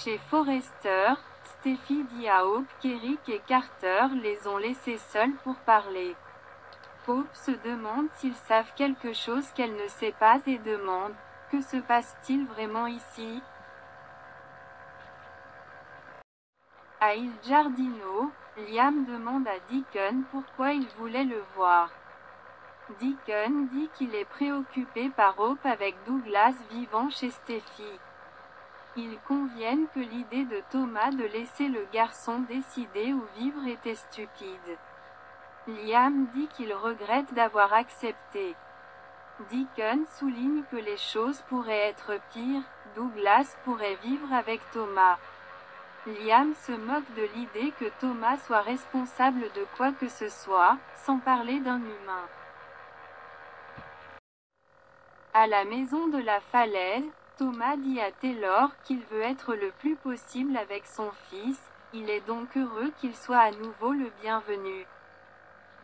Chez Forrester, Steffi dit à Hope qu'Eric et Carter les ont laissés seuls pour parler. Hope se demande s'ils savent quelque chose qu'elle ne sait pas et demande « Que se passe-t-il vraiment ici ?» À Il Giardino, Liam demande à Deacon pourquoi il voulait le voir. Deacon dit qu'il est préoccupé par Hope avec Douglas vivant chez Steffi. Ils conviennent que l'idée de Thomas de laisser le garçon décider où vivre était stupide. Liam dit qu'il regrette d'avoir accepté. Deacon souligne que les choses pourraient être pires, Douglas pourrait vivre avec Thomas. Liam se moque de l'idée que Thomas soit responsable de quoi que ce soit, sans parler d'un humain. À la maison de la falaise, Thomas dit à Taylor qu'il veut être le plus possible avec son fils, il est donc heureux qu'il soit à nouveau le bienvenu.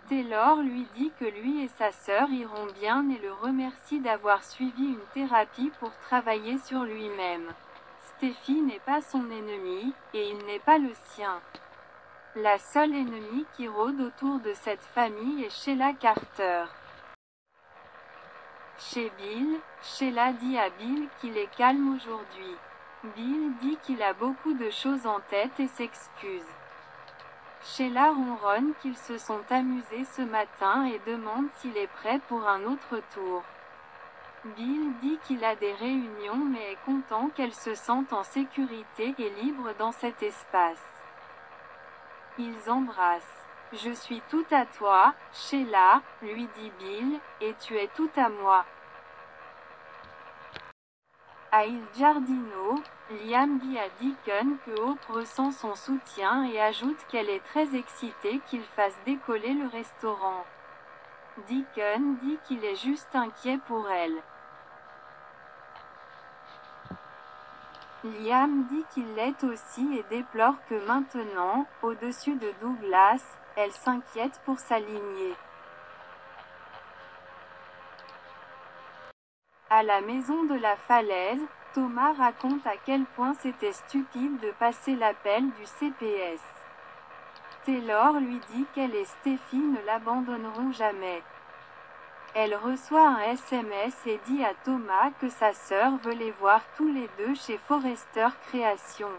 Taylor lui dit que lui et sa sœur iront bien et le remercie d'avoir suivi une thérapie pour travailler sur lui-même. Steffi n'est pas son ennemi, et il n'est pas le sien. La seule ennemie qui rôde autour de cette famille est Sheila Carter. Chez Bill, Sheila dit à Bill qu'il est calme aujourd'hui. Bill dit qu'il a beaucoup de choses en tête et s'excuse. Sheila ronronne qu'ils se sont amusés ce matin et demande s'il est prêt pour un autre tour. Bill dit qu'il a des réunions mais est content qu'elle se sente en sécurité et libre dans cet espace. Ils embrassent. « Je suis tout à toi, Sheila, » lui dit Bill, « et tu es tout à moi. » À Il Giardino, Liam dit à Deacon que Hope ressent son soutien et ajoute qu'elle est très excitée qu'il fasse décoller le restaurant. Deacon dit qu'il est juste inquiet pour elle. Liam dit qu'il l'est aussi et déplore que maintenant, au-dessus de Douglas, elle s'inquiète pour sa lignée. À la maison de la falaise, Thomas raconte à quel point c'était stupide de passer l'appel du CPS. Taylor lui dit qu'elle et Steffi ne l'abandonneront jamais. Elle reçoit un SMS et dit à Thomas que sa sœur veut les voir tous les deux chez Forrester Création.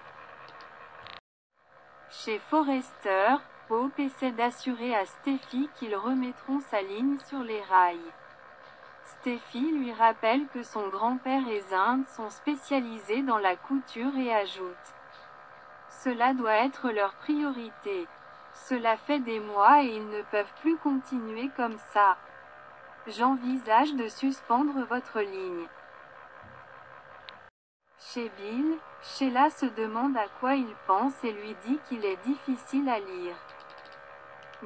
Chez Forrester, Hope essaie d'assurer à Steffi qu'ils remettront sa ligne sur les rails. Steffi lui rappelle que son grand-père et Zinde sont spécialisés dans la couture et ajoute: cela doit être leur priorité. Cela fait des mois et ils ne peuvent plus continuer comme ça. J'envisage de suspendre votre ligne. Chez Bill, Sheila se demande à quoi il pense et lui dit qu'il est difficile à lire.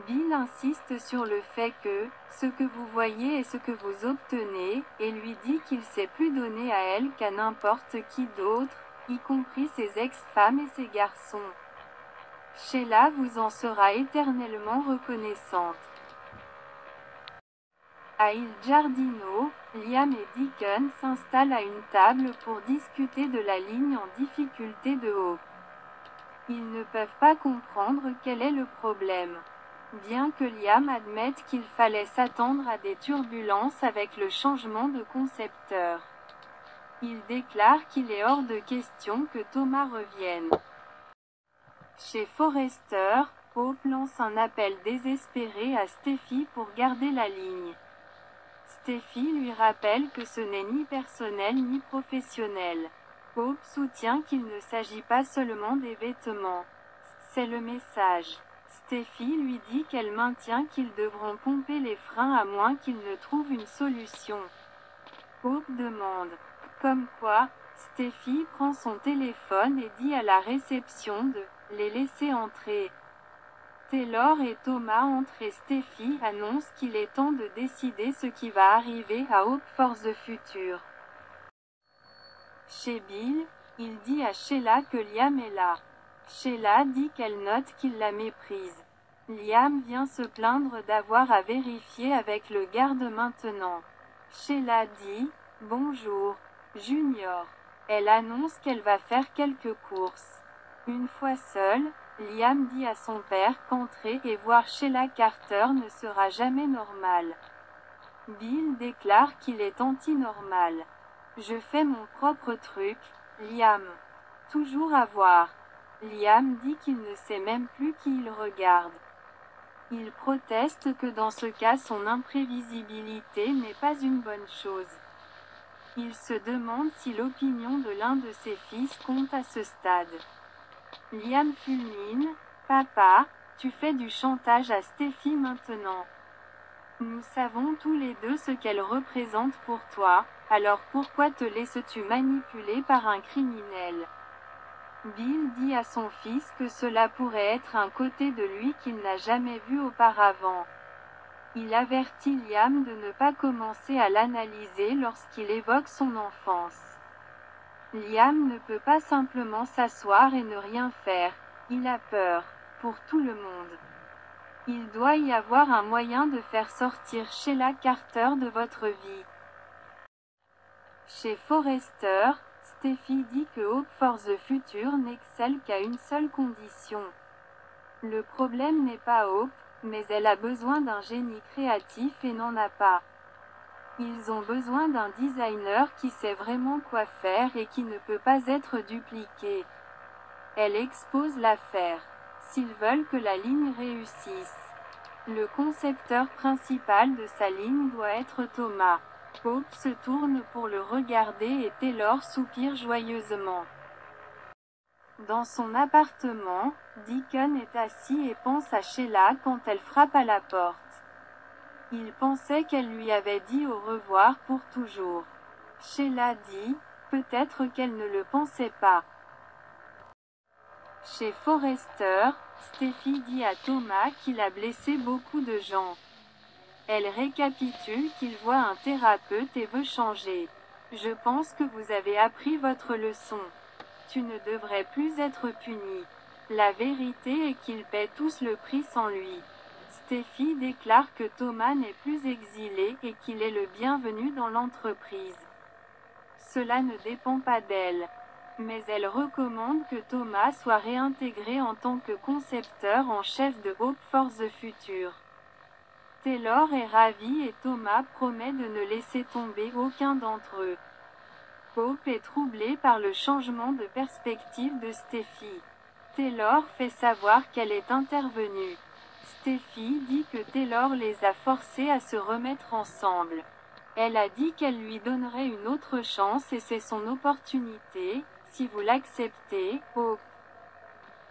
Bill insiste sur le fait que « ce que vous voyez est ce que vous obtenez » et lui dit qu'il sait plus donner à elle qu'à n'importe qui d'autre, y compris ses ex-femmes et ses garçons. Sheila vous en sera éternellement reconnaissante. À Il Giardino, Liam et Deacon s'installent à une table pour discuter de la ligne en difficulté de Hope. Ils ne peuvent pas comprendre quel est le problème. Bien que Liam admette qu'il fallait s'attendre à des turbulences avec le changement de concepteur. Il déclare qu'il est hors de question que Thomas revienne. Chez Forrester, Hope lance un appel désespéré à Steffi pour garder la ligne. Steffi lui rappelle que ce n'est ni personnel ni professionnel. Hope soutient qu'il ne s'agit pas seulement des vêtements. C'est le message. Steffi lui dit qu'elle maintient qu'ils devront pomper les freins à moins qu'ils ne trouvent une solution. Hope demande. Comme quoi, Steffi prend son téléphone et dit à la réception de les laisser entrer. Taylor et Thomas entrent et Steffi annonce qu'il est temps de décider ce qui va arriver à Hope for the Future. Chez Bill, il dit à Sheila que Liam est là. Sheila dit qu'elle note qu'il la méprise. Liam vient se plaindre d'avoir à vérifier avec le garde maintenant. Sheila dit « Bonjour, Junior. Elle annonce qu'elle va faire quelques courses. Une fois seule, Liam dit à son père qu'entrer et voir Sheila Carter ne sera jamais normal. Bill déclare qu'il est anti-normal. Je fais mon propre truc, Liam. Toujours à voir. Liam dit qu'il ne sait même plus qui il regarde. Il proteste que dans ce cas son imprévisibilité n'est pas une bonne chose. Il se demande si l'opinion de l'un de ses fils compte à ce stade. Liam fulmine, « Papa, tu fais du chantage à Steffi maintenant. Nous savons tous les deux ce qu'elle représente pour toi, alors pourquoi te laisses-tu manipuler par un criminel ?» Bill dit à son fils que cela pourrait être un côté de lui qu'il n'a jamais vu auparavant. Il avertit Liam de ne pas commencer à l'analyser lorsqu'il évoque son enfance. Liam ne peut pas simplement s'asseoir et ne rien faire, il a peur, pour tout le monde. Il doit y avoir un moyen de faire sortir Sheila Carter de votre vie. Chez Forrester, Steffi dit que Hope for the Future n'excelle qu'à une seule condition. Le problème n'est pas Hope, mais elle a besoin d'un génie créatif et n'en a pas. Ils ont besoin d'un designer qui sait vraiment quoi faire et qui ne peut pas être dupliqué. Elle expose l'affaire. S'ils veulent que la ligne réussisse, le concepteur principal de sa ligne doit être Thomas. Hope se tourne pour le regarder et Taylor soupire joyeusement. Dans son appartement, Deacon est assis et pense à Sheila quand elle frappe à la porte. Il pensait qu'elle lui avait dit au revoir pour toujours. Sheila dit, peut-être qu'elle ne le pensait pas. Chez Forrester, Steffi dit à Thomas qu'il a blessé beaucoup de gens. Elle récapitule qu'il voit un thérapeute et veut changer. Je pense que vous avez appris votre leçon. Tu ne devrais plus être puni. La vérité est qu'ils paient tous le prix sans lui. Steffi déclare que Thomas n'est plus exilé et qu'il est le bienvenu dans l'entreprise. Cela ne dépend pas d'elle. Mais elle recommande que Thomas soit réintégré en tant que concepteur en chef de Hope for the Future. Taylor est ravi et Thomas promet de ne laisser tomber aucun d'entre eux. Hope est troublée par le changement de perspective de Steffi. Taylor fait savoir qu'elle est intervenue. Steffi dit que Taylor les a forcés à se remettre ensemble. Elle a dit qu'elle lui donnerait une autre chance et c'est son opportunité, si vous l'acceptez, Hope.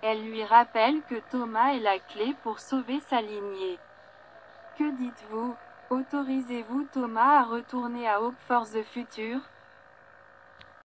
Elle lui rappelle que Thomas est la clé pour sauver sa lignée. Que dites-vous? Autorisez-vous Thomas à retourner à Hope for the Future?